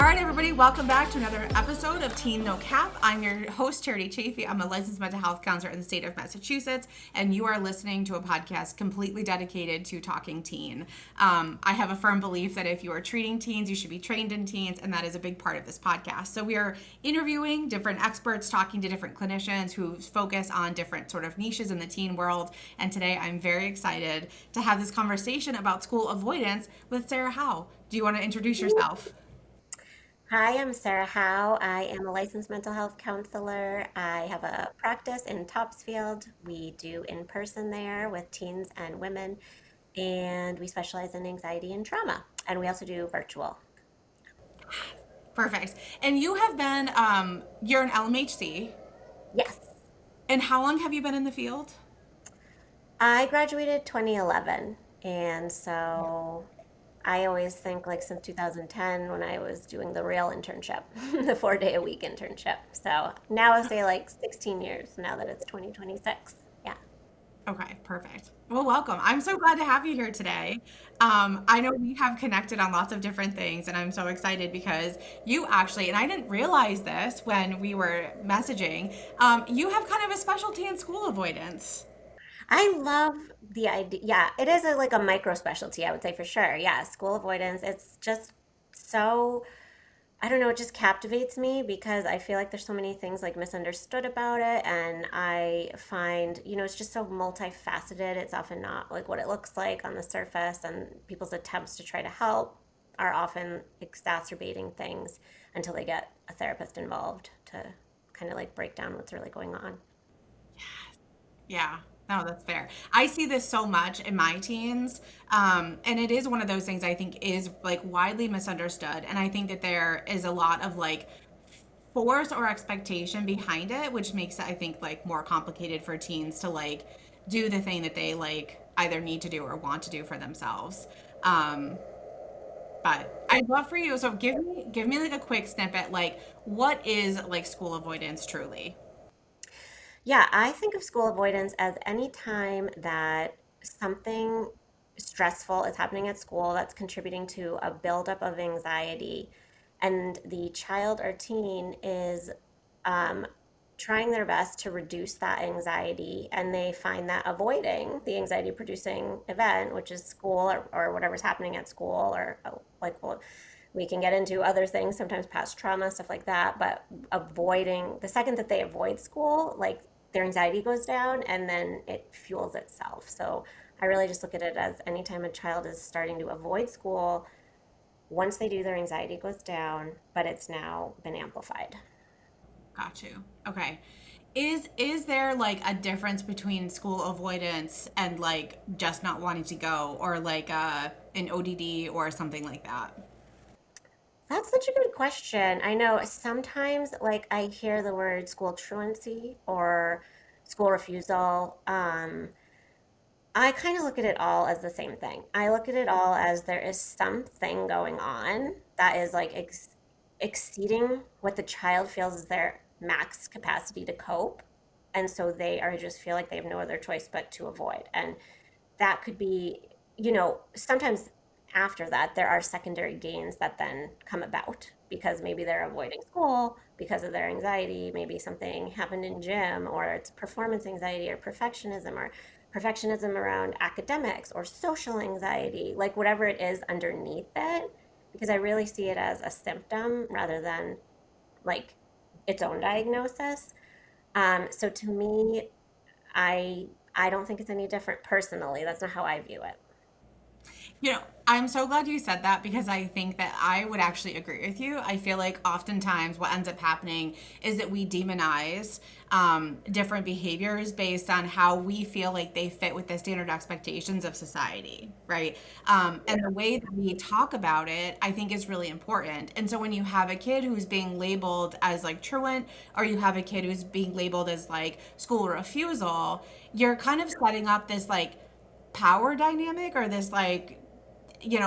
All right, everybody, welcome back to another episode of Teen No Cap. I'm your host, Charity Chaffee. I'm a licensed mental health counselor in the state of Massachusetts, and you are listening to a podcast completely dedicated to talking teen. I have a firm belief that if you are treating teens, you should be trained in teens, and that is a big part of this podcast. So we are interviewing different experts, talking to different clinicians who focus on different sort of niches in the teen world, and today I'm very excited to have this conversation about school avoidance with Sarah Haugh. Do you want to introduce yourself? Hi, I'm Sarah Haugh. I am a licensed mental health counselor. I have a practice in Topsfield. We do in person there with teens and women, and we specialize in anxiety and trauma. And we also do virtual. Perfect. And you have been, you're an LMHC. Yes, And how long have you been in the field? I graduated 2011, and so I always think like since 2010 when I was doing the real internship, the 4 day a week internship. So now I say like 16 years now that it's 2026. Yeah. Okay, perfect. Well, welcome. I'm so glad to have you here today. I know we have connected on lots of different things, and I'm so excited because you actually, and I didn't realize this when we were messaging, you have kind of a specialty in school avoidance. I love the idea. Yeah, it is like a micro specialty, I would say for sure. Yeah, school avoidance. It's just so, I don't know, it just captivates me because I feel like there's so many things like misunderstood about it. And I find, it's just so multifaceted. It's often not like what it looks like on the surface, and people's attempts to try to help are often exacerbating things until they get a therapist involved to kind of like break down what's really going on. Yeah, no, that's fair. I see this so much in my teens. And it is one of those things I think is like widely misunderstood. And I think that there is a lot of like force or expectation behind it, which makes it, I think, like more complicated for teens to like do the thing that they like either need to do or want to do for themselves. Um, but I'd love for you. So give me like a quick snippet, like what is like school avoidance truly? Yeah, I think of school avoidance as any time that something stressful is happening at school that's contributing to a buildup of anxiety, and the child or teen is um, trying their best to reduce that anxiety, and they find that avoiding the anxiety producing event, which is school or whatever's happening at school, or well, we can get into other things, sometimes past trauma, stuff like that. But avoiding the second that they avoid school, like their anxiety goes down and then it fuels itself. So I really just look at it as anytime a child is starting to avoid school, once they do, their anxiety goes down, but it's now been amplified. Got you. Okay. Is there like a difference between school avoidance and like just not wanting to go or like an ODD or something like that? That's such a good question. I know sometimes, like, I hear the word school truancy or school refusal. I kind of look at it all as the same thing. I look at it all as there is something going on that is like exceeding what the child feels is their max capacity to cope. And so they are just feel like they have no other choice but to avoid. And that could be, sometimes after that, there are secondary gains that then come about because maybe they're avoiding school because of their anxiety. Maybe something happened in gym, or it's performance anxiety or perfectionism around academics or social anxiety, like whatever it is underneath it, because I really see it as a symptom rather than like its own diagnosis. So to me, I I don't think it's any different personally. That's not how I view it. You know, I'm so glad you said that because I think that I would actually agree with you. I feel like oftentimes what ends up happening is that we demonize different behaviors based on how we feel like they fit with the standard expectations of society, right? And the way that we talk about it, I think, is really important. And so when you have a kid who's being labeled as like truant, or you have a kid who's being labeled as like school refusal, you're kind of setting up this like power dynamic or this like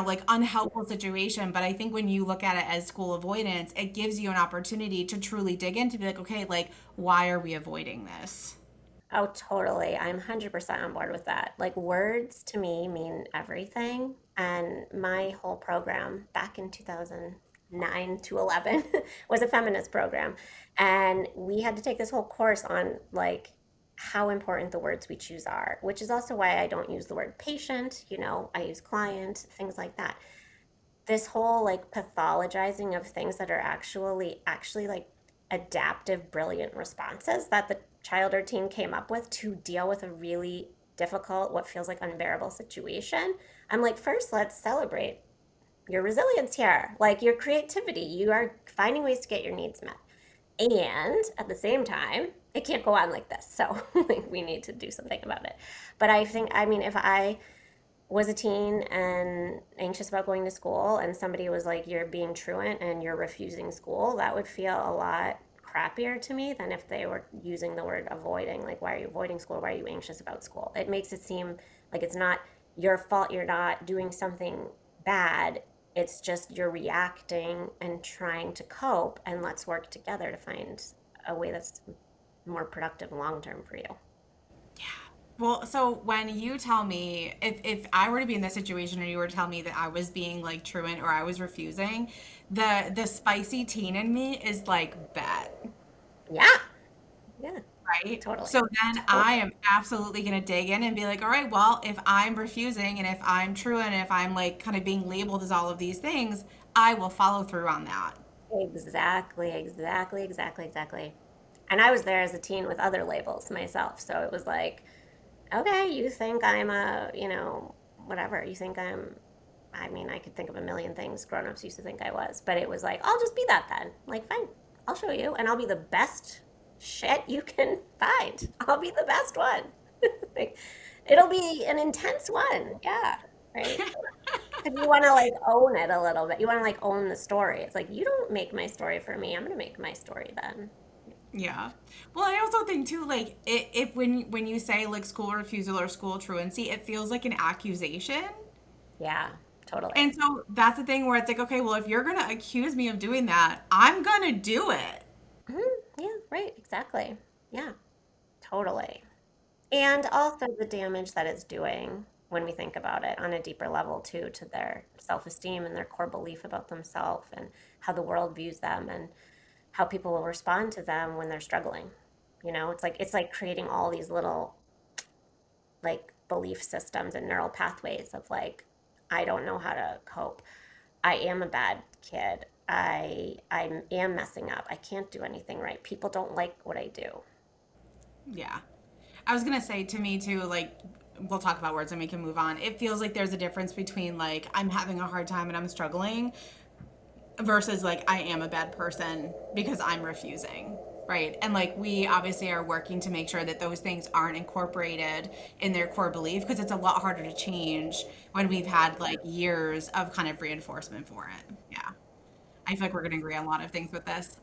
like unhelpful situation. But I think when you look at it as school avoidance, it gives you an opportunity to truly dig in to be like, okay, like, why are we avoiding this? Oh, totally. I'm 100% on board with that. Like, words to me mean everything. And my whole program back in 2009 9 to 11 was a feminist program. And we had to take this whole course on like how important the words we choose are, which is also why I don't use the word patient, I use client, things like that. This whole like pathologizing of things that are actually like adaptive brilliant responses that the child or teen came up with to deal with a really difficult, what feels like unbearable situation. I'm like, first let's celebrate your resilience here, like your creativity. You are finding ways to get your needs met. And at the same time, it can't go on like this. So like, we need to do something about it. But I think, I mean, if I was a teen and anxious about going to school and somebody was like, you're being truant and you're refusing school, that would feel a lot crappier to me than if they were using the word avoiding. Like, why are you avoiding school? Why are you anxious about school? It makes it seem like it's not your fault, you're not doing something bad. It's just you're reacting and trying to cope, and let's work together to find a way that's more productive long term for you. Well, so when you tell me, if I were to be in this situation and you were to tell me that I was being like truant or I was refusing, the spicy teen in me is like bet, Yeah, yeah, right? totally. So then I Totally. am absolutely gonna dig in and be like, all right, well, if I'm refusing and if I'm truant and if I'm like kind of being labeled as all of these things, I will follow through on that. Exactly, exactly, exactly, exactly. And I was there as a teen with other labels myself. So it was like, okay, you think I'm whatever. You think I mean, I could think of a million things grown-ups used to think I was, but it was like, I'll just be that then. Like, fine, I'll show you, and I'll be the best shit you can find. I'll be the best one. Like, it'll be an intense one. Yeah, right. Because you want to like own it a little bit. You want to like own the story. It's like, you don't make my story for me. I'm going to make my story then. Yeah. Well, I also think too, like if when you say like school refusal or school truancy, it feels like an accusation. Yeah, totally. And so that's the thing where it's like, okay, well, if you're gonna accuse me of doing that, I'm gonna do it. Mhm. Yeah, right. Exactly. Yeah, totally. And also the damage that it's doing when we think about it on a deeper level too, to their self-esteem and their core belief about themselves and how the world views them and how people will respond to them when they're struggling. It's like creating all these little like belief systems and neural pathways of like, I don't know how to cope. I am a bad kid. I am messing up. I can't do anything right. People don't like what I do. Yeah. I was gonna say to me too, like we'll talk about words and we can move on. It feels like there's a difference between like I'm having a hard time and I'm struggling versus like I am a bad person because I'm refusing. Right. And like we obviously are working to make sure that those things aren't incorporated in their core belief because it's a lot harder to change when we've had like years of kind of reinforcement for it. Yeah. I feel like we're going to agree on a lot of things with this.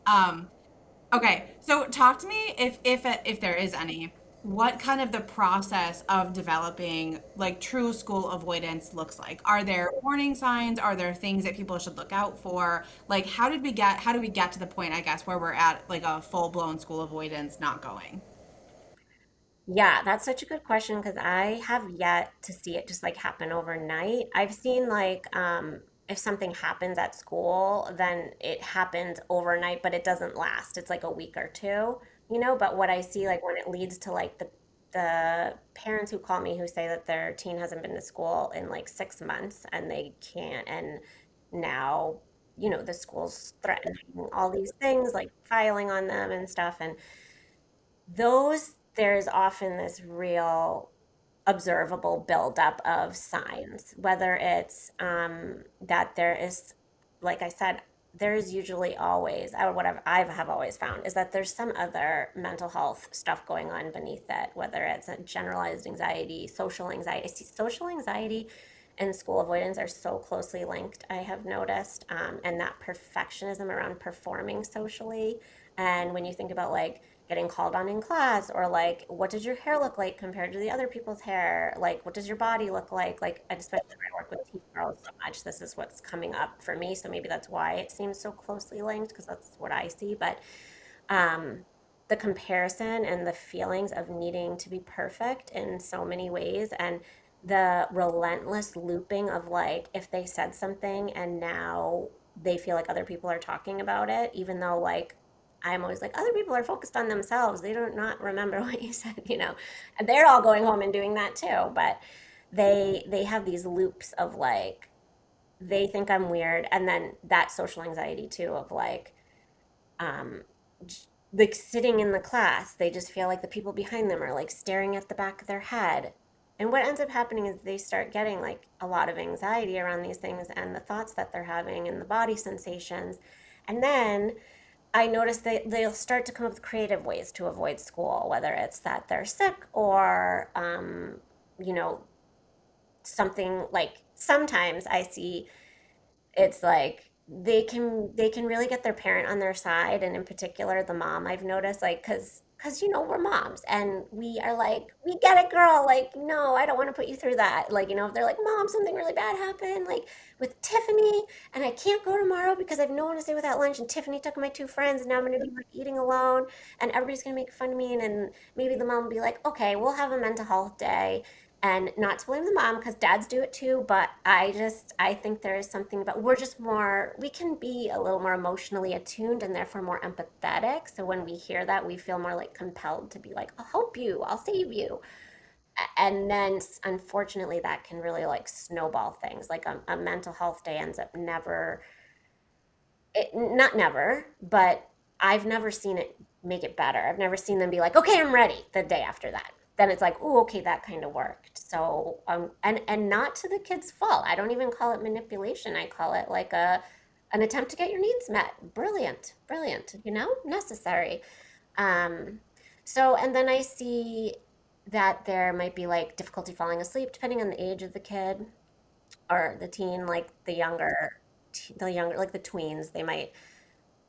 Okay, so talk to me if there is any, what kind of the process of developing like true school avoidance looks like. Are there warning signs? Are there things that people should look out for? Like how did we get to the point, I guess, where we're at like a full-blown school avoidance not going? Yeah, that's such a good question because I have yet to see it just like happen overnight. I've seen like if something happens at school, then it happens overnight, but it doesn't last. It's like a week or two. But what I see like when it leads to like the parents who call me who say that their teen hasn't been to school in like 6 months and they can't, and now the school's threatening all these things like filing on them and stuff, and those there's often this real observable buildup of signs, whether it's that there is, like I said, there's usually always, or what have always found is that there's some other mental health stuff going on beneath it, whether it's a generalized anxiety, social anxiety. See, social anxiety and school avoidance are so closely linked, I have noticed, and that perfectionism around performing socially. And when you think about like getting called on in class, or like what does your hair look like compared to the other people's hair, like what does your body look like, and especially when I work with teen girls so much, this is what's coming up for me, so maybe that's why it seems so closely linked, because that's what I see. But the comparison and the feelings of needing to be perfect in so many ways, and the relentless looping of like if they said something and now they feel like other people are talking about it, even though like I'm always like other people are focused on themselves. They don't not remember what you said, you know. And they're all going home and doing that too, but they have these loops of like they think I'm weird, and then that social anxiety too of um like sitting in the class, they just feel like the people behind them are like staring at the back of their head. And what ends up happening is they start getting like a lot of anxiety around these things and the thoughts that they're having and the body sensations. And then I notice they'll start to come up with creative ways to avoid school, whether it's that they're sick or, you know, something like sometimes I see it's like they can really get their parent on their side, and in particular the mom. I've noticed like because you know we're moms and we are like we get it girl, like no I don't want to put you through that, like you know if they're like mom something really bad happened like with Tiffany and I can't go tomorrow because I have no one to stay with at lunch and Tiffany took my two friends and now I'm going to be like eating alone and everybody's going to make fun of me, and maybe the mom will be like okay we'll have a mental health day. And not to blame the mom because dads do it too, but I think there is something about we're just more we can be a little more emotionally attuned and therefore more empathetic. So when we hear that, we feel more like compelled to be like, I'll help you, I'll save you. And then unfortunately that can really like snowball things. Like a mental health day ends up never not never, but I've never seen it make it better. I've never seen them be like, okay, I'm ready the day after that. Then it's like, oh, okay, that kind of worked. So, and not to the kid's fault. I don't even call it manipulation. I call it like an attempt to get your needs met. Brilliant, brilliant. You know, necessary. Um, so, and then I see that there might be like difficulty falling asleep, depending on the age of the kid or the teen, like the younger, like the tweens, they might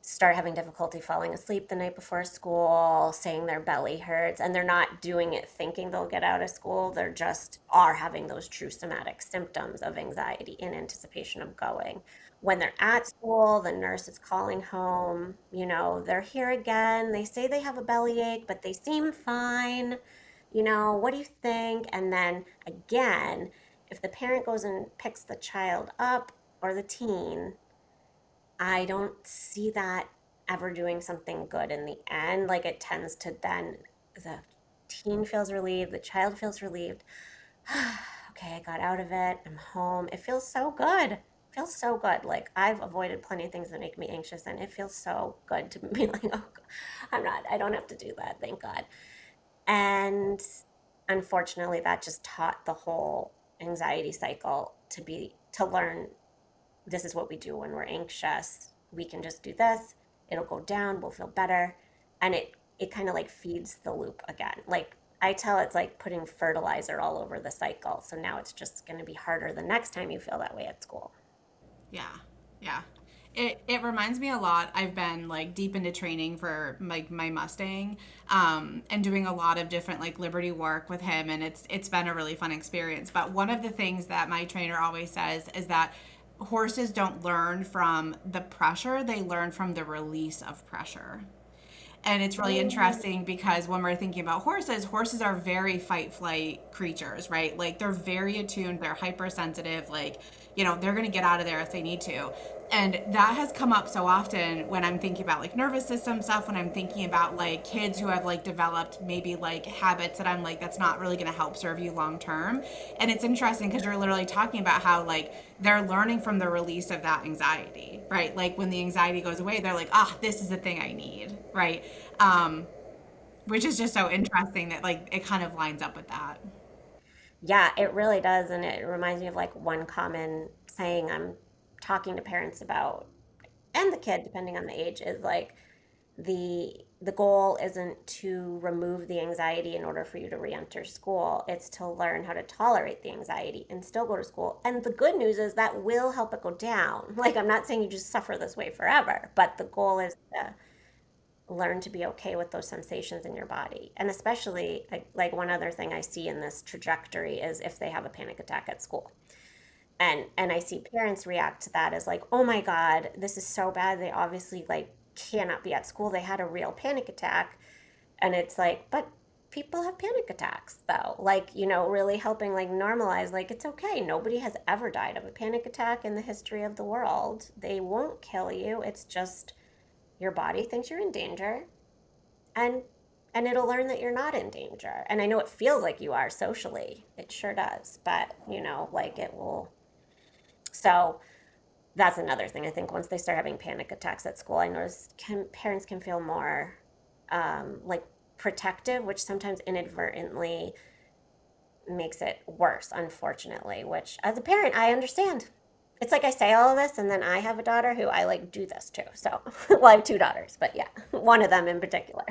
start having difficulty falling asleep the night before school, saying their belly hurts, and they're not doing it thinking they'll get out of school. They're just are having those true somatic symptoms of anxiety in anticipation of going. When they're at school, the nurse is calling home, you know, they're here again. They say they have a bellyache, but they seem fine. You know, what do you think? And then again, if the parent goes and picks the child up or the teen, I don't see that ever doing something good in the end. Like it tends to then the teen feels relieved, the child feels relieved. Okay, I got out of it. I'm home. It feels so good. It feels so good. Like I've avoided plenty of things that make me anxious, and it feels so good to be like, oh, I don't have to do that. Thank God. And unfortunately, that just taught the whole anxiety cycle to learn this is what we do when we're anxious. We can just do this. It'll go down. We'll feel better. And it kind of like feeds the loop again. Like I tell it's like putting fertilizer all over the cycle. So now it's just going to be harder the next time you feel that way at school. Yeah. Yeah. It reminds me a lot. I've been like deep into training for like my Mustang, and doing a lot of different like liberty work with him, and it's been a really fun experience. But one of the things that my trainer always says is that horses don't learn from the pressure, they learn from the release of pressure. And it's really Mm, interesting because when we're thinking about horses, horses are very fight flight creatures, right? Like they're very attuned, they're hypersensitive, like, you know, they're going to get out of there if they need to. And that has come up so often when I'm thinking about like nervous system stuff, when I'm thinking about like kids who have like developed maybe like habits that I'm like, that's not really going to help serve you long term. And it's interesting because you're literally talking about how like they're learning from the release of that anxiety, right? Like when the anxiety goes away, they're like, ah, this is the thing I need, right? Um, which is just so interesting that like it kind of lines up with that. yeah, it really does. And it reminds me of like one common saying I'm talking to parents about, and the kid, depending on the age, is like, the goal isn't to remove the anxiety in order for you to re-enter school. It's to learn how to tolerate the anxiety and still go to school. And the good news is that will help it go down. Like I'm not saying you just suffer this way forever, but the goal is to learn to be okay with those sensations in your body. And especially like one other thing I see in this trajectory is if they have a panic attack at school. And I see parents react to that as like, "Oh my God, this is so bad. They obviously like cannot be at school. They had a real panic attack." And it's like, but people have panic attacks though, like, really helping like normalize, like, it's okay, nobody has ever died of a panic attack in the history of the world. They won't kill you, it's just your body thinks you're in danger, and it'll learn that you're not in danger. And I know it feels like you are socially, it sure does, but like it will. So that's another thing. I think once they start having panic attacks at school, I notice parents can feel more like protective, which sometimes inadvertently makes it worse, unfortunately, which as a parent, I understand. It's like I say all of this, and then I have a daughter who I like do this too. So, well, I have two daughters, but yeah, one of them in particular.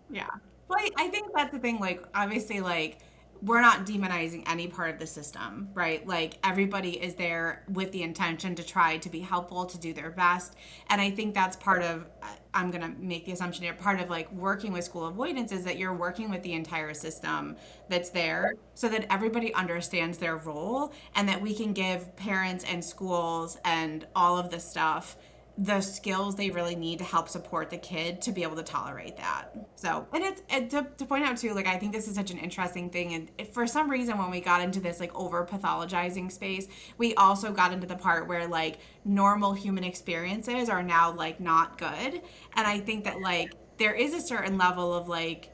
Yeah. Well, I think that's the thing. Like, obviously, like, we're not demonizing any part of the system, right? Like, everybody is there with the intention to try to be helpful, to do their best. And I think that's part of, I'm going to make the assumption here, part of like working with school avoidance is that you're working with the entire system that's there so that everybody understands their role and that we can give parents and schools and all of the stuff the skills they really need to help support the kid to be able to tolerate that. So, and to point out too, like, I think this is such an interesting thing. And for some reason, when we got into this like over pathologizing space, we also got into the part where like normal human experiences are now like not good. And I think that like there is a certain level of like,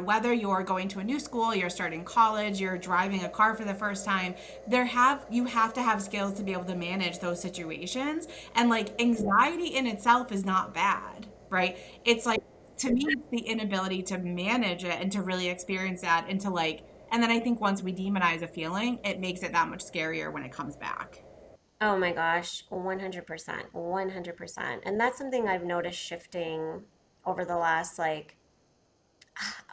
whether you're going to a new school, you're starting college, you're driving a car for the first time, you have to have skills to be able to manage those situations. And like anxiety in itself is not bad, right? It's like, to me, it's the inability to manage it and to really experience that and to like, and then I think once we demonize a feeling, it makes it that much scarier when it comes back. Oh my gosh, 100%, 100%. And that's something I've noticed shifting over the last like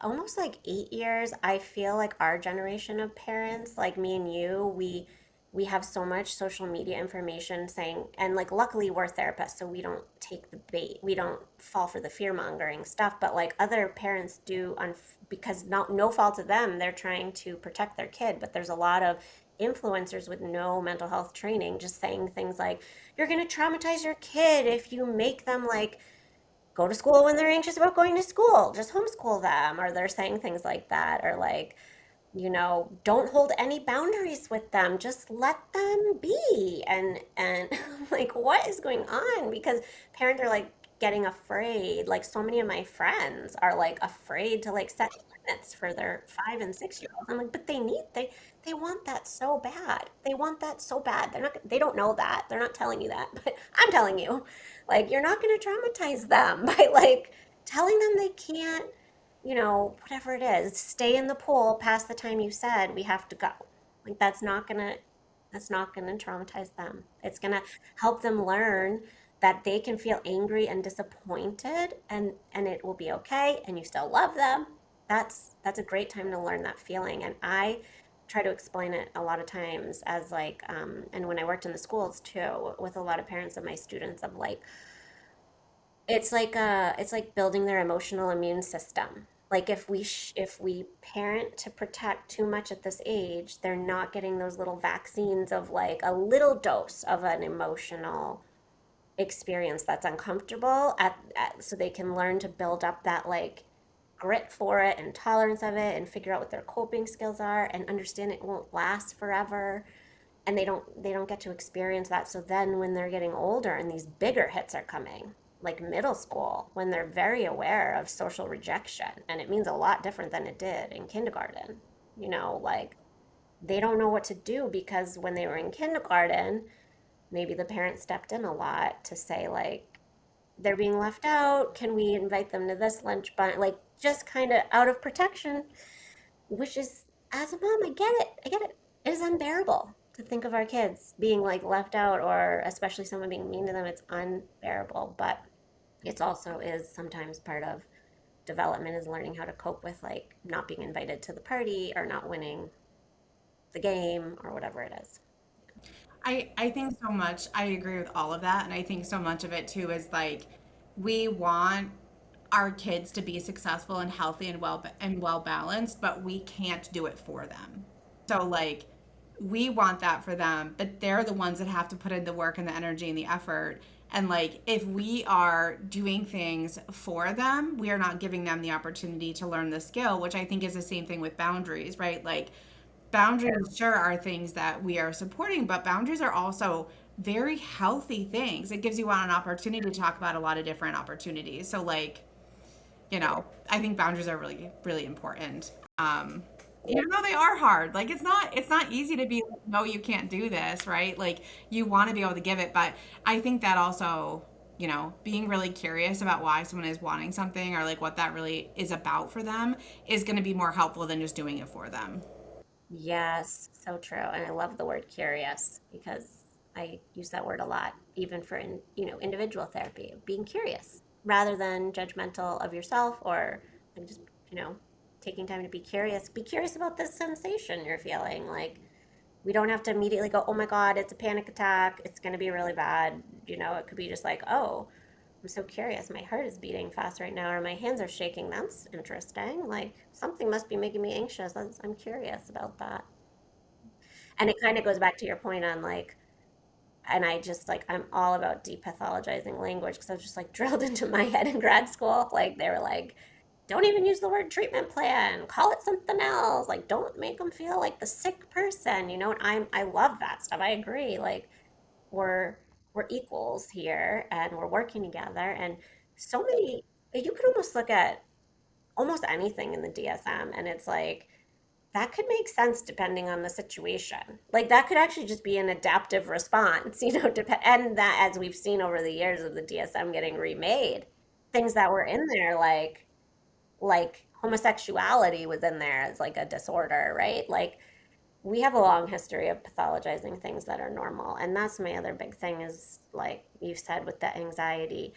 almost like 8 years. I feel like our generation of parents, like me and you, we have so much social media information saying, and like luckily we're therapists, so we don't take the bait, we don't fall for the fear mongering stuff. But like other parents do, because no fault of them, they're trying to protect their kid. But there's a lot of influencers with no mental health training just saying things like, "You're gonna traumatize your kid if you make them like." Go to school when they're anxious about going to school. Just homeschool them. Or they're saying things like that. Or like, don't hold any boundaries with them. Just let them be. And like, what is going on? Because parents are like getting afraid. Like so many of my friends are like afraid to like set limits for their 5 and 6 year olds. I'm like, but they want that so bad. They want that so bad. They don't know that. They're not telling you that, but I'm telling you. Like you're not going to traumatize them by like telling them they can't, whatever it is, stay in the pool past the time you said we have to go. Like that's not gonna traumatize them. It's gonna help them learn that they can feel angry and disappointed, and it will be okay, and you still love them. That's a great time to learn that feeling. And I try to explain it a lot of times as like, and when I worked in the schools too, with a lot of parents of my students, of like, it's like building their emotional immune system. Like if we parent to protect too much at this age, they're not getting those little vaccines of like a little dose of an emotional experience that's uncomfortable so they can learn to build up that like grit for it and tolerance of it and figure out what their coping skills are and understand it won't last forever, and they don't get to experience that. So then when they're getting older and these bigger hits are coming, like middle school, when they're very aware of social rejection, and it means a lot different than it did in kindergarten, like they don't know what to do, because when they were in kindergarten, maybe the parent stepped in a lot to say like, they're being left out, can we invite them to this lunch bunch, like just kind of out of protection, which is, as a mom, I get it. It is unbearable to think of our kids being like left out, or especially someone being mean to them. It's unbearable, but it's also is sometimes part of development, is learning how to cope with like not being invited to the party or not winning the game or whatever it is. I think so much. I agree with all of that. And I think so much of it too is like we want our kids to be successful and healthy and well balanced, but we can't do it for them. So like we want that for them, but they're the ones that have to put in the work and the energy and the effort. And like, if we are doing things for them, we are not giving them the opportunity to learn the skill, which I think is the same thing with boundaries, right? Like, boundaries sure are things that we are supporting, but boundaries are also very healthy things. It gives you an opportunity to talk about a lot of different opportunities. So like, I think boundaries are really, really important. Yeah. Even though they are hard, like it's not easy to be like, no, you can't do this, right? Like you want to be able to give it, but I think that also, being really curious about why someone is wanting something or like what that really is about for them is going to be more helpful than just doing it for them. Yes, so true. And I love the word curious because I use that word a lot, even for individual therapy, being curious rather than judgmental of yourself or like just, you know, taking time to be curious. Be curious about this sensation you're feeling. Like we don't have to immediately go, oh my God, it's a panic attack. It's going to be really bad. It could be just like, oh, I'm so curious. My heart is beating fast right now, or my hands are shaking. That's interesting. Like something must be making me anxious. I'm curious about that. And it kind of goes back to your point on like, and I just like, I'm all about depathologizing language because I was just like drilled into my head in grad school. Like they were like, don't even use the word treatment plan. Call it something else. Like, don't make them feel like the sick person. And I love that stuff. I agree. Like, we're we're equals here, and we're working together. And so many, you could almost look at almost anything in the DSM, and it's like that could make sense depending on the situation. Like that could actually just be an adaptive response, and that as we've seen over the years of the DSM getting remade, things that were in there like homosexuality was in there as like a disorder, right? Like we have a long history of pathologizing things that are normal. And that's my other big thing is like you said with the anxiety.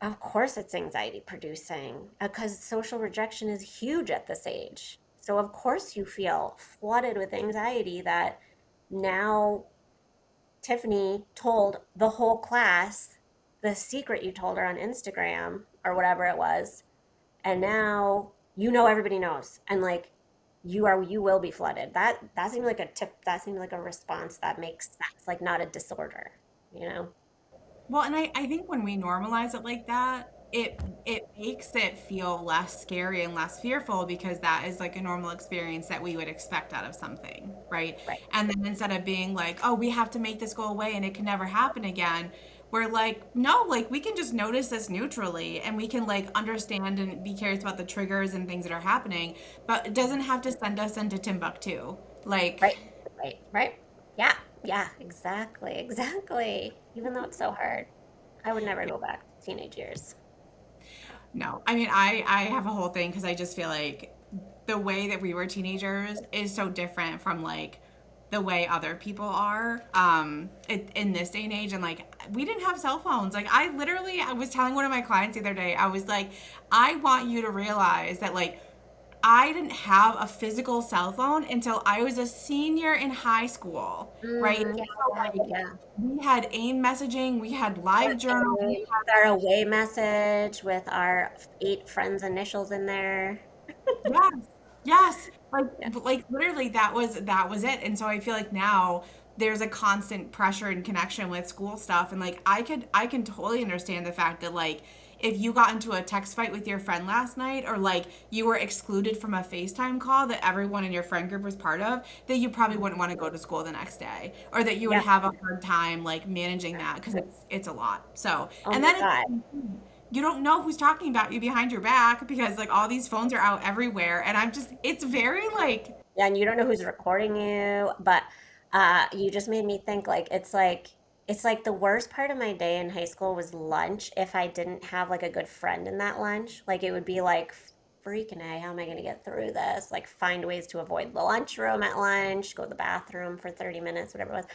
Of course, it's anxiety producing because social rejection is huge at this age. So, of course, you feel flooded with anxiety that now Tiffany told the whole class the secret you told her on Instagram or whatever it was. And now everybody knows. And like, you will be flooded. That seems like a tip. That seems like a response that makes sense, like not a disorder, you know? Well, and I think when we normalize it like that, it makes it feel less scary and less fearful because that is like a normal experience that we would expect out of something, right? Right. And then instead of being like, oh, we have to make this go away and it can never happen again, we're like, no, like we can just notice this neutrally and we can like understand and be curious about the triggers and things that are happening, but it doesn't have to send us into Timbuktu. Like, Right. Right. Right. Yeah. Yeah. Exactly. Exactly. Even though it's so hard, I would never go back to teenage years. no, I mean, I have a whole thing because I just feel like the way that we were teenagers is so different from like the way other people are in this day and age. And like, we didn't have cell phones. Like, I was telling one of my clients the other day, I was like, I want you to realize that like, I didn't have a physical cell phone until I was a senior in high school, right? Yeah. So like, Yeah. we had AIM messaging, we had Our live journal, we aim, our away message with our 8 friends' initials in there. yes, yes. Yeah. Like literally that was it. And so I feel like now there's a constant pressure and connection with school stuff. And like I can totally understand the fact that like if you got into a text fight with your friend last night or like you were excluded from a FaceTime call that everyone in your friend group was part of, that you probably wouldn't want to go to school the next day. Or that you would Yeah. have a hard time like managing that because it's a lot. So Oh and my then God. you don't know who's talking about you behind your back because like all these phones are out everywhere and it's very like Yeah, and you don't know who's recording you, but you just made me think like it's like the worst part of my day in high school was lunch if I didn't have like a good friend in that lunch. Like it would be like freaking A, how am I gonna get through this? Like find ways to avoid the lunchroom at lunch, go to the bathroom for 30 minutes, whatever it was.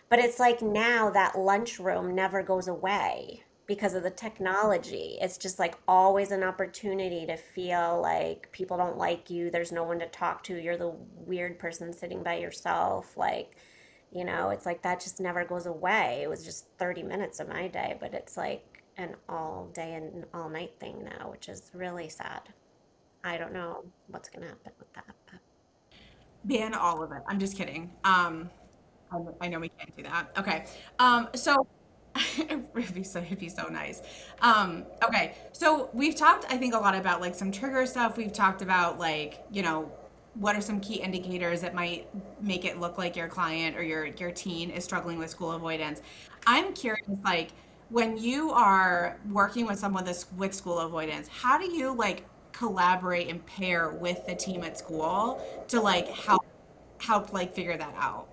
But it's like now that lunchroom never goes away because of the technology. It's just like always an opportunity to feel like people don't like you. There's no one to talk to. You're the weird person sitting by yourself. It's like that just never goes away. It was just 30 minutes of my day, but it's like an all day and all night thing now, which is really sad. I don't know what's going to happen with that. But ban all of it. I'm just kidding. I know we can't do that. Okay. So It'd be so nice. Okay, so we've talked, I think, a lot about like some trigger stuff. We've talked about like, what are some key indicators that might make it look like your client or your teen is struggling with school avoidance. I'm curious, like when you are working with someone with school avoidance, how do you like collaborate and pair with the team at school to like help like figure that out?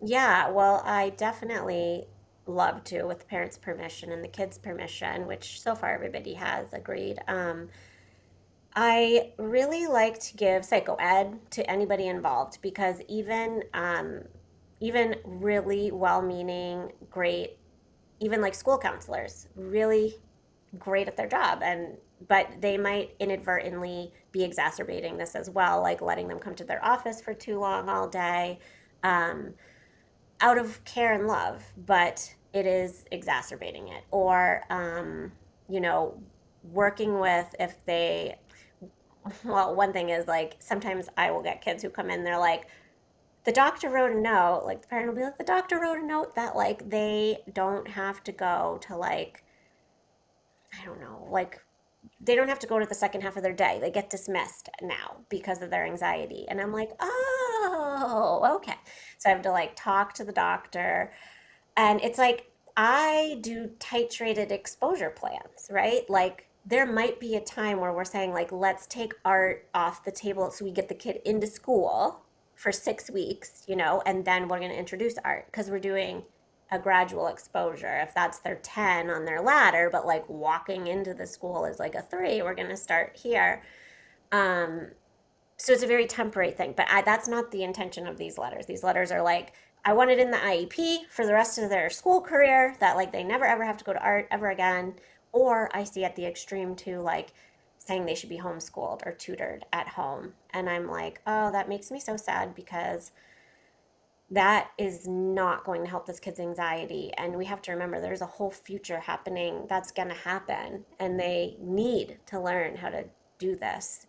Yeah, well, I definitely love to, with the parents' permission and the kids' permission, which so far everybody has agreed. I really like to give psycho ed to anybody involved because even really well-meaning, great, even like school counselors, really great at their job, and but they might inadvertently be exacerbating this as well, like letting them come to their office for too long all day. Um, Out of care and love, but it is exacerbating it. Or, you know, working with if they, well, one thing is like sometimes I will get kids who come in, they're like, the doctor wrote a note, like the parent will be like, the doctor wrote a note that like they don't have to go to like, I don't know, like they don't have to go to the second half of their day. They get dismissed now because of their anxiety. And I'm like, oh, okay. So I have to like talk to the doctor. And it's like, I do titrated exposure plans, right? Like, there might be a time where we're saying, like, let's take art off the table so we get the kid into school for 6 weeks, and then we're going to introduce art because we're doing a gradual exposure. If that's their 10 on their ladder, but like walking into the school is like a 3, we're going to start here. Um, so it's a very temporary thing, but that's not the intention of these letters. These letters are like, I want it in the IEP for the rest of their school career, that like they never ever have to go to art ever again. Or I see at the extreme too, like saying they should be homeschooled or tutored at home. And I'm like, oh, that makes me so sad because that is not going to help this kid's anxiety. And we have to remember there's a whole future happening that's going to happen, and they need to learn how to do this.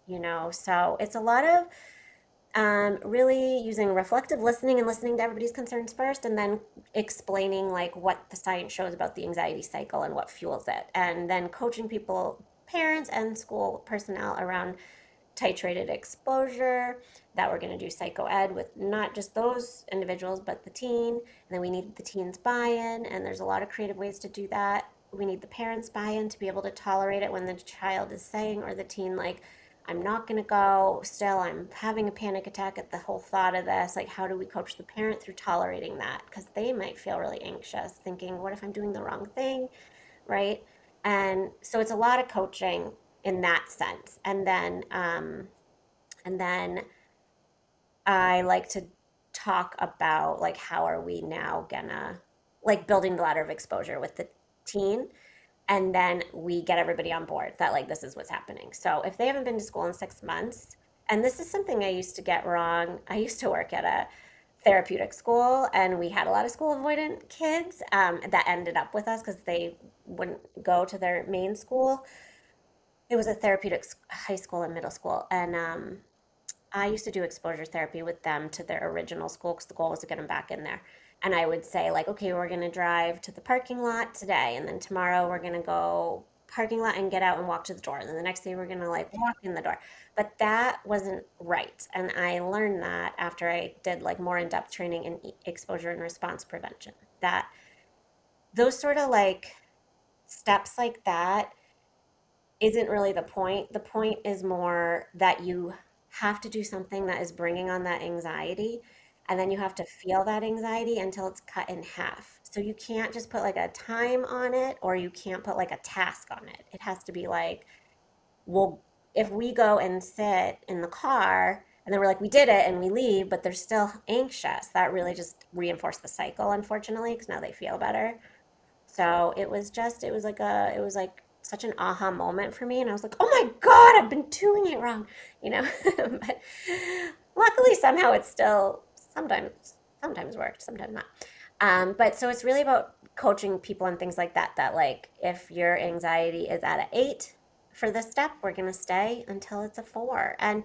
So it's a lot of really using reflective listening and listening to everybody's concerns first, and then explaining like what the science shows about the anxiety cycle and what fuels it, and then coaching people, parents and school personnel, around titrated exposure, that we're going to do psycho ed with not just those individuals but the teen, and then we need the teen's buy-in, and there's a lot of creative ways to do that. We need the parents buy-in to be able to tolerate it when the child is saying, or the teen, like, I'm not going to go, still I'm having a panic attack at the whole thought of this. Like, how do we coach the parent through tolerating that, because they might feel really anxious thinking, what if I'm doing the wrong thing, right? And so it's a lot of coaching in that sense. And then I like to talk about like how are we now gonna, like, building the ladder of exposure with the teen, and then we get everybody on board that like this is what's happening. So if they haven't been to school in 6 months, and this is something I used to get wrong. I used to work at a therapeutic school, and we had a lot of school avoidant kids that ended up with us because they wouldn't go to their main school. It was a therapeutic high school and middle school, and I used to do exposure therapy with them to their original school because the goal was to get them back in there. And I would say, like, okay, we're going to drive to the parking lot today. And then tomorrow we're going to go parking lot and get out and walk to the door. And then the next day we're going to like walk in the door. But that wasn't right. And I learned that after I did like more in-depth training in exposure and response prevention, that those sort of like steps like that isn't really the point. The point is more that you have to do something that is bringing on that anxiety, and then you have to feel that anxiety until it's cut in half. So you can't just put like a time on it, or you can't put like a task on it. It has to be like, well, if we go and sit in the car and then we're like, we did it, and we leave, but they're still anxious, that really just reinforced the cycle, unfortunately, because now they feel better. So it was like such an aha moment for me. And I was like, oh my God, I've been doing it wrong, you know? But luckily, somehow it's still sometimes worked, sometimes not. But so it's really about coaching people and things like that, that like, if your anxiety is at an 8 for this step, we're going to stay until it's a 4. And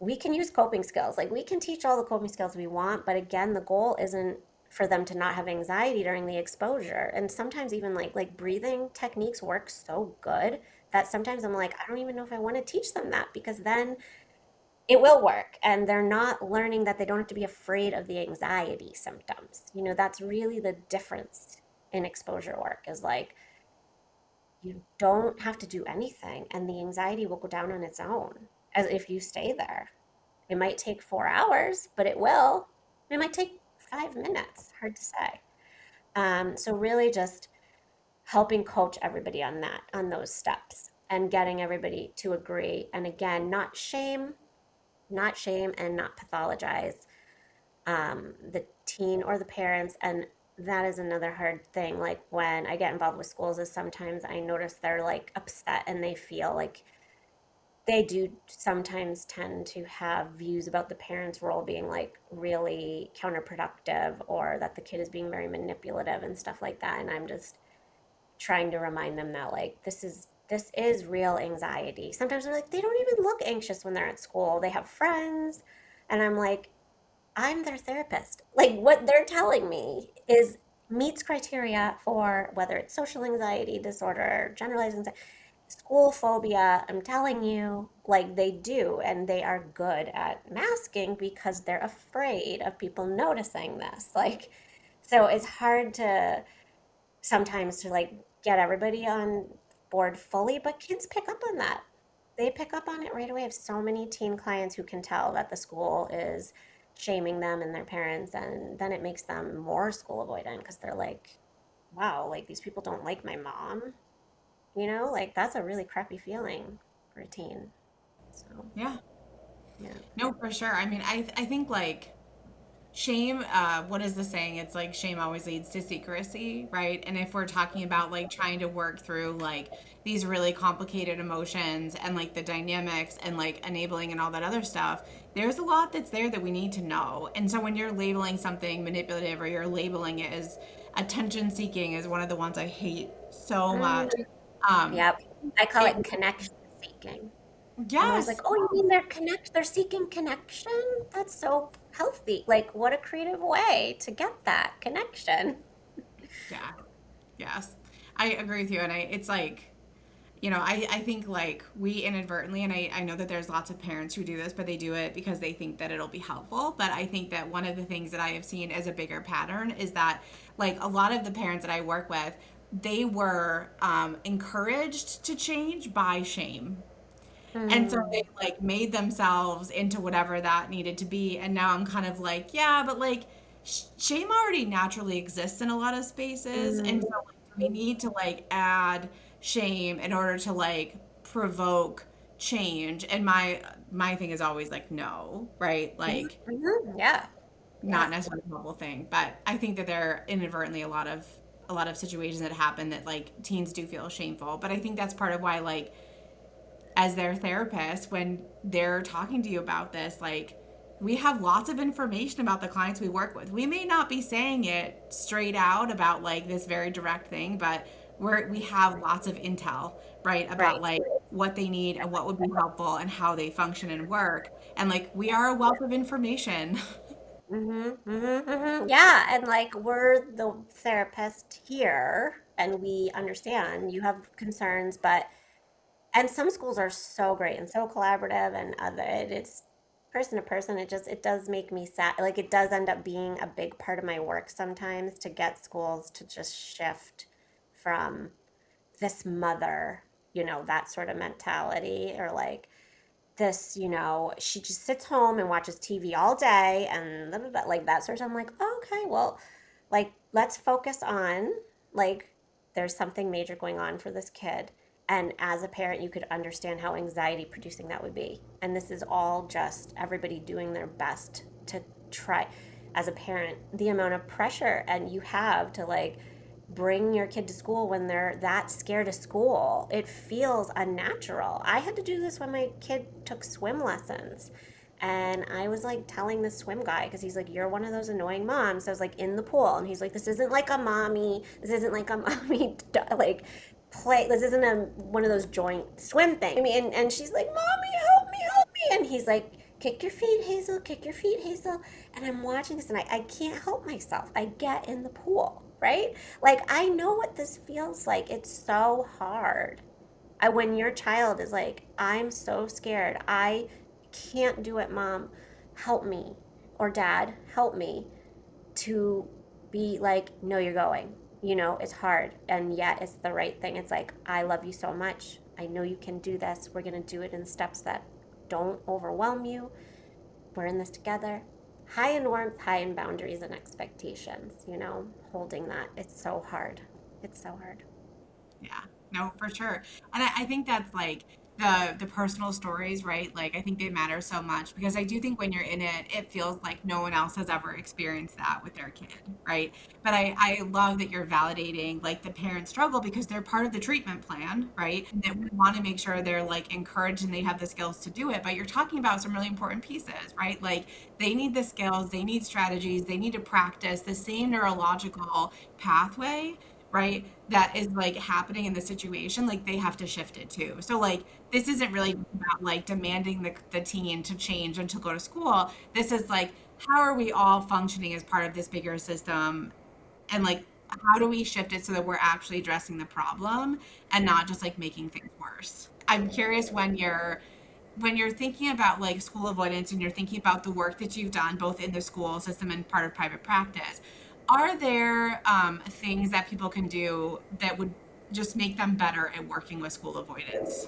we can use coping skills. Like, we can teach all the coping skills we want, but again, the goal isn't for them to not have anxiety during the exposure. And sometimes even like breathing techniques work so good that sometimes I'm like, I don't even know if I want to teach them that, because then it will work and they're not learning that they don't have to be afraid of the anxiety symptoms. That's really the difference in exposure work, is like you don't have to do anything and the anxiety will go down on its own as if you stay there. It might take 4 hours, but it will. It might take 5 minutes. Hard to say. So really just helping coach everybody on that, on those steps, and getting everybody to agree. And again, not shame and not pathologize the teen or the parents. And that is another hard thing. Like when I get involved with schools, is sometimes I notice they're like upset and they feel like they do sometimes tend to have views about the parents' role being like really counterproductive, or that the kid is being very manipulative and stuff like that. And I'm just trying to remind them that like this is real anxiety. Sometimes they're like, they don't even look anxious when they're at school. They have friends. And I'm like, I'm their therapist. Like what they're telling me is meets criteria for whether it's social anxiety disorder, generalized anxiety, school phobia. I'm telling you, like they do, and they are good at masking because they're afraid of people noticing this. Like, so it's hard to sometimes to like get everybody on board fully, but kids pick up on that. They pick up on it right away. I have so many teen clients who can tell that the school is shaming them and their parents, and then it makes them more school avoidant because they're like, wow, like these people don't like my mom. Like that's a really crappy feeling for a teen. So, Yeah. yeah. No, for sure. I mean, I think like shame, what is the saying? It's like shame always leads to secrecy, right? And if we're talking about like trying to work through like these really complicated emotions and like the dynamics and like enabling and all that other stuff, there's a lot that's there that we need to know. And so when you're labeling something manipulative or you're labeling it as attention seeking, is one of the ones I hate so Mm, much. Um, yep. I call it it connection seeking. I'm always like, Yes. oh, you mean they're seeking connection? That's so healthy. Like, what a creative way to get that connection. Yeah. Yes. I agree with you. And it's like, I think like we inadvertently, and I know that there's lots of parents who do this, but they do it because they think that it'll be helpful. But I think that one of the things that I have seen as a bigger pattern is that like a lot of the parents that I work with, they were encouraged to change by shame. And so they Mm, like made themselves into whatever that needed to be. And now I'm kind of like, yeah, but like shame already naturally exists in a lot of spaces. And so mm, like, we need to like add shame in order to like provoke change. And my thing is always like, no, right? mhm, Like yeah, not yeah. necessarily a novel thing, but I think that there are inadvertently a lot of situations that happen that like teens do feel shameful. But I think that's part of why like as their therapist, when they're talking to you about this, like we have lots of information about the clients we work with. We may not be saying it straight out about like this very direct thing, but we have lots of intel, right, about Right. like what they need and what would be helpful and how they function and work. And like we are a wealth of information. Yeah, and like we're the therapist here, and we understand you have concerns, but and some schools are so great and so collaborative, and other it's person to person. It does make me sad. Like it does end up being a big part of my work sometimes to get schools to just shift from this mother, that sort of mentality, or like this, she just sits home and watches TV all day and blah, blah, blah, like that sort of stuff. I'm like, oh, okay, well, like let's focus on like there's something major going on for this kid. And as a parent, you could understand how anxiety producing that would be. And this is all just everybody doing their best to try, as a parent, the amount of pressure and you have to like bring your kid to school when they're that scared of school. It feels unnatural. I had to do this when my kid took swim lessons. And I was like telling the swim guy, because he's like, you're one of those annoying moms. So I was like in the pool, and he's like, this isn't like a mommy, like play. This isn't one of those joint swim things. I mean, and she's like, mommy, help me. And he's like, kick your feet, Hazel, kick your feet, Hazel. And I'm watching this and I can't help myself. I get in the pool, right? Like, I know what this feels like. It's so hard. When your child is like, I'm so scared. I can't do it, mom. Help me. Or dad, help me to be like, no, you're going. It's hard. And yet it's the right thing. It's like, I love you so much. I know you can do this. We're going to do it in steps that don't overwhelm you. We're in this together. High in warmth, high in boundaries and expectations, holding that. It's so hard. It's so hard. Yeah, no, for sure. And I think that's like the personal stories, right? Like I think they matter so much because I do think when you're in it, it feels like no one else has ever experienced that with their kid, right? But I love that you're validating like the parent struggle because they're part of the treatment plan, right? And that we want to make sure they're like encouraged and they have the skills to do it. But you're talking about some really important pieces, right? Like they need the skills, they need strategies, they need to practice the same neurological pathway, right, that is like happening in the situation, like they have to shift it too. So like this isn't really about like demanding the teen to change and to go to school. This is like how are we all functioning as part of this bigger system, and like how do we shift it so that we're actually addressing the problem and not just like making things worse. I'm curious when you're thinking about like school avoidance and you're thinking about the work that you've done both in the school system and part of private practice, are there things that people can do that would just make them better at working with school avoidance?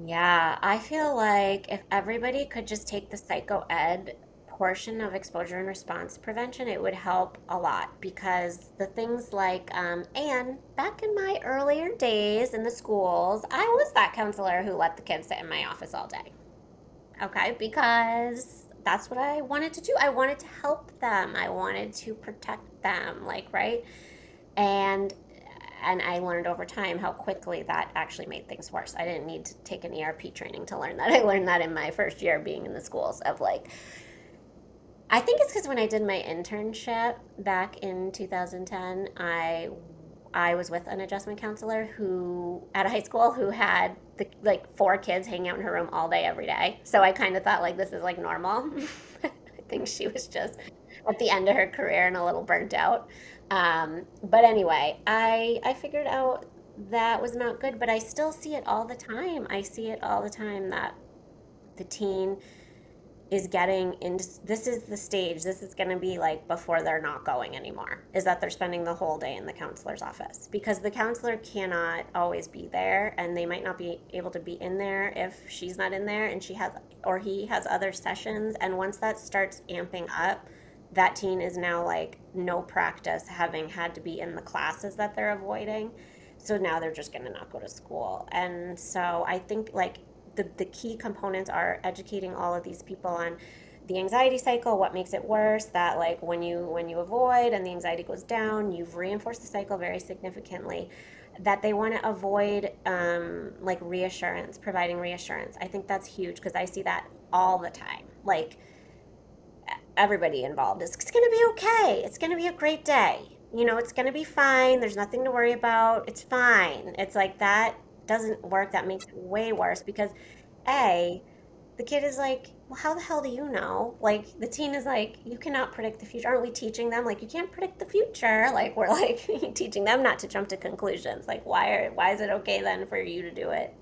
Yeah, I feel like if everybody could just take the psycho ed portion of exposure and response prevention, it would help a lot because the things like, and back in my earlier days in the schools, I was that counselor who let the kids sit in my office all day. Okay, because that's what I wanted to do. I wanted to help them. I wanted to protect them, like, right? And and I learned over time how quickly that actually made things worse. I didn't need to take an ERP training to learn that. I learned that in my first year being in the schools of like I think it's because when I did my internship back in 2010, I was with an adjustment counselor who at a high school who had like four kids hanging out in her room all day every day. So I kind of thought like this is like normal. I think she was just at the end of her career and a little burnt out. But anyway, I figured out that was not good, but I still see it all the time. I see it all the time that the teen is getting into this is the stage this is going to be like before they're not going anymore is that they're spending the whole day in the counselor's office because the counselor cannot always be there and they might not be able to be in there if she's not in there and she has or he has other sessions and once that starts amping up that teen is now like no practice having had to be in the classes that they're avoiding so now they're just going to not go to school and so I think like the key components are educating all of these people on the anxiety cycle, what makes it worse, that like when you avoid and the anxiety goes down, you've reinforced the cycle very significantly. That they want to avoid like reassurance, providing reassurance. I think that's huge because I see that all the time. Like everybody involved is it's going to be okay. It's going to be a great day. It's going to be fine. There's nothing to worry about. It's fine. It's like that doesn't work. That makes it way worse because A, the kid is like, well, how the hell do you know? Like, the teen is like, you cannot predict the future. Aren't we teaching them? Like, you can't predict the future. Like, we're like teaching them not to jump to conclusions. Like, why is it okay then for you to do it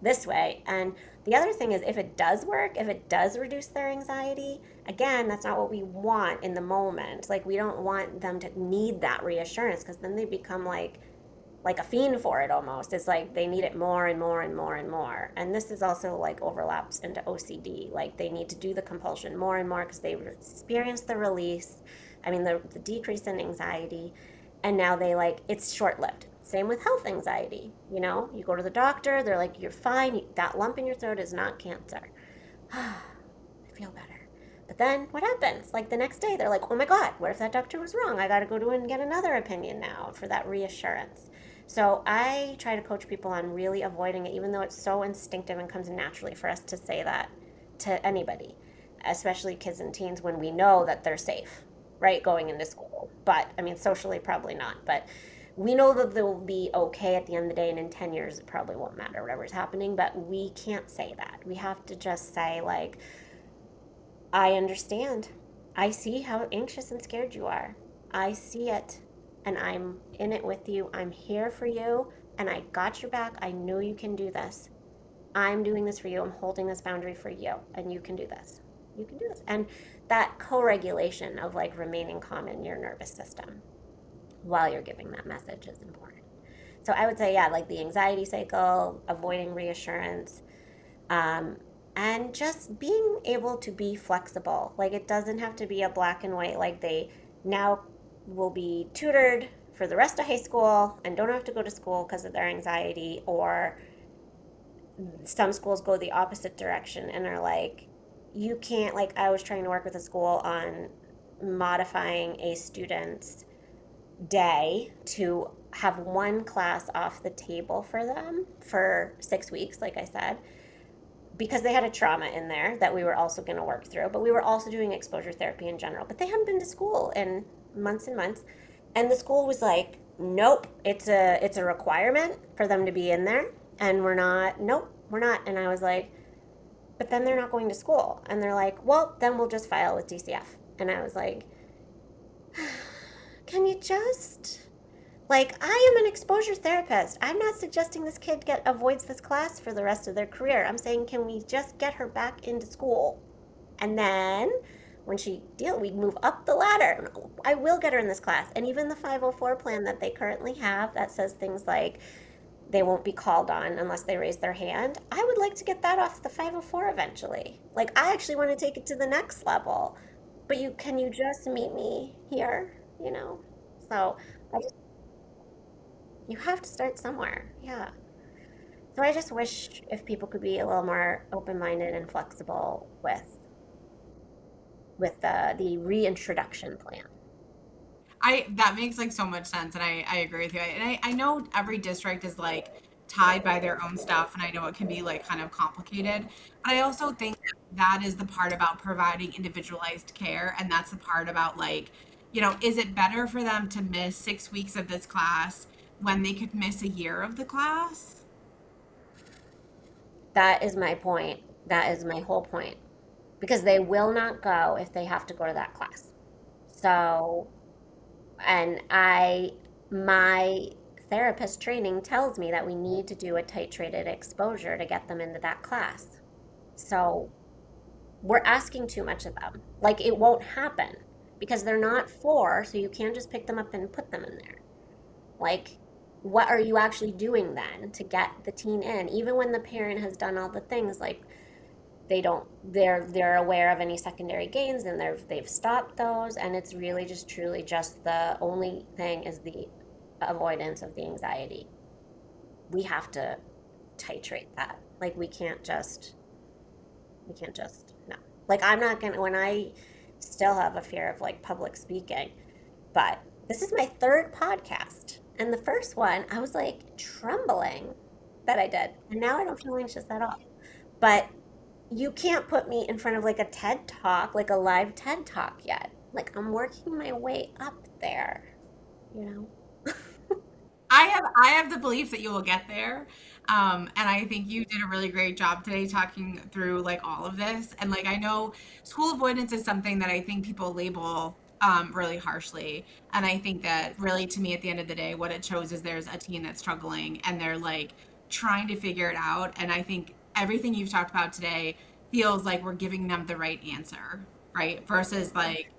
this way? And the other thing is, if it does work, if it does reduce their anxiety, again, that's not what we want in the moment. Like, we don't want them to need that reassurance because then they become like a fiend for it almost. It's like they need it more and more and more and more. And this is also like overlaps into OCD. Like they need to do the compulsion more and more because they experience the release. I mean, the decrease in anxiety. And now they like, it's short lived. Same with health anxiety. You go to the doctor, they're like, you're fine. That lump in your throat is not cancer. I feel better. But then what happens? Like the next day, they're like, oh my God, what if that doctor was wrong? I got to go to and get another opinion now for that reassurance. So I try to coach people on really avoiding it, even though it's so instinctive and comes naturally for us to say that to anybody, especially kids and teens when we know that they're safe, right, going into school. But I mean, socially, probably not. But we know that they'll be okay at the end of the day, and in 10 years, it probably won't matter whatever's happening. But we can't say that. We have to just say, like, I understand. I see how anxious and scared you are. I see it. And I'm in it with you. I'm here for you. And I got your back. I know you can do this. I'm doing this for you. I'm holding this boundary for you. And you can do this. You can do this. And that co regulation of like remaining calm in your nervous system while you're giving that message is important. So I would say, yeah, like the anxiety cycle, avoiding reassurance, um, and just being able to be flexible. Like it doesn't have to be a black and white, like they now will be tutored for the rest of high school and don't have to go to school because of their anxiety, or some schools go the opposite direction and are like, you can't, like, I was trying to work with a school on modifying a student's day to have one class off the table for them for 6 weeks, like I said, because they had a trauma in there that we were also going to work through. But we were also doing exposure therapy in general. But they hadn't been to school in months and months, and the school was like, "Nope, it's a requirement for them to be in there, and we're not. Nope, we're not." And I was like, "But then they're not going to school." And they're like, "Well, then we'll just file with DCF." And I was like, "Can you just like, I am an exposure therapist. I'm not suggesting this kid avoids this class for the rest of their career. I'm saying, can we just get her back into school? And then when we move up the ladder. I will get her in this class. And even the 504 plan that they currently have that says things like they won't be called on unless they raise their hand. I would like to get that off the 504 eventually. Like, I actually want to take it to the next level. But can you just meet me here? You know? So I just you have to start somewhere. Yeah. So I just wish if people could be a little more open-minded and flexible with the reintroduction plan. I that makes like so much sense, and I agree with you. And I know every district is like tied by their own stuff, and I know it can be like kind of complicated. But I also think that that is the part about providing individualized care, and that's the part about like, is it better for them to miss 6 weeks of this class when they could miss a year of the class? That is my point. That is my whole point. Because they will not go if they have to go to that class. So, and my therapist training tells me that we need to do a titrated exposure to get them into that class. So we're asking too much of them. Like it won't happen because they're not four, so you can't just pick them up and put them in there. Like, what are you actually doing then to get the teen in? Even when the parent has done all the things, like they're aware of any secondary gains and they've stopped those, and it's really just truly just the only thing is the avoidance of the anxiety. We have to titrate that. Like we can't just no. Like I'm not gonna when I still have a fear of like public speaking, but this is my third podcast. And the first one I was like trembling that I did. And now I don't feel anxious at all. But you can't put me in front of like a TED talk, like a live TED talk yet. Like I'm working my way up there, you know? I have the belief that you will get there. And I think you did a really great job today talking through like all of this. And like I know school avoidance is something that I think people label really harshly. And I think that really to me at the end of the day, what it shows is there's a teen that's struggling and they're like trying to figure it out. And I think everything you've talked about today feels like we're giving them the right answer, right? Versus like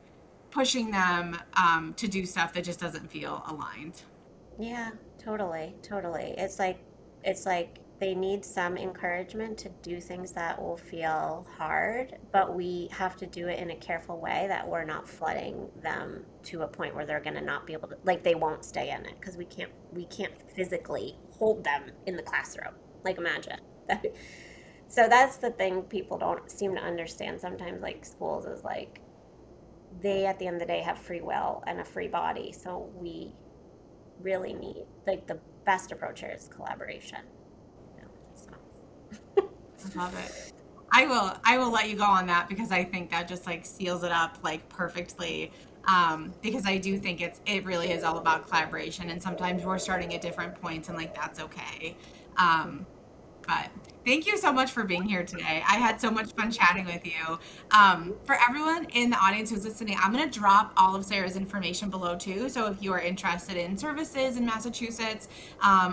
pushing them to do stuff that just doesn't feel aligned. Yeah, totally, totally. It's like they need some encouragement to do things that will feel hard, but we have to do it in a careful way that we're not flooding them to a point where they're going to not be able to like they won't stay in it because we can't physically hold them in the classroom. Like imagine. So that's the thing people don't seem to understand sometimes like schools is like they at the end of the day have free will and a free body. So we really need like the best approach here is collaboration. You know, so. I love it. I will let you go on that because I think that just like seals it up like perfectly. Because I do think it really is all about collaboration and sometimes we're starting at different points and like that's okay. Um, But thank you so much for being here today. I had so much fun chatting with you. For everyone in the audience who's listening, I'm going to drop all of Sarah's information below too. So if you are interested in services in Massachusetts,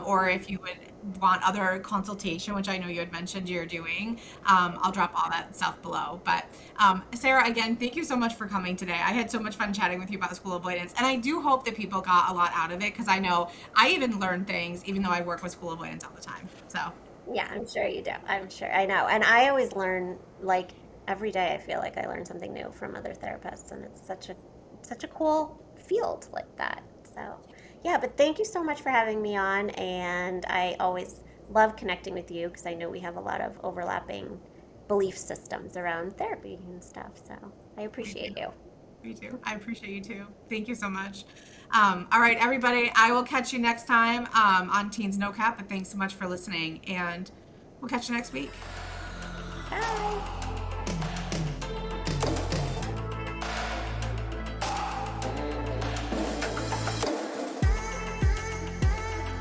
or if you would want other consultation, which I know you had mentioned you're doing, I'll drop all that stuff below. But Sarah, again, thank you so much for coming today. I had so much fun chatting with you about school avoidance, and I do hope that people got a lot out of it because I know I even learn things, even though I work with school avoidance all the time. So. Yeah, I'm sure you do. I'm sure. I know. And I always learn like every day I feel like I learn something new from other therapists and it's such a cool field like that. So, yeah, but thank you so much for having me on and I always love connecting with you because I know we have a lot of overlapping belief systems around therapy and stuff. So, I Thank you. appreciate you. Me too. I appreciate you too. Thank you so much. All right, everybody. I will catch you next time on Teens No Cap. But thanks so much for listening, and we'll catch you next week. Bye.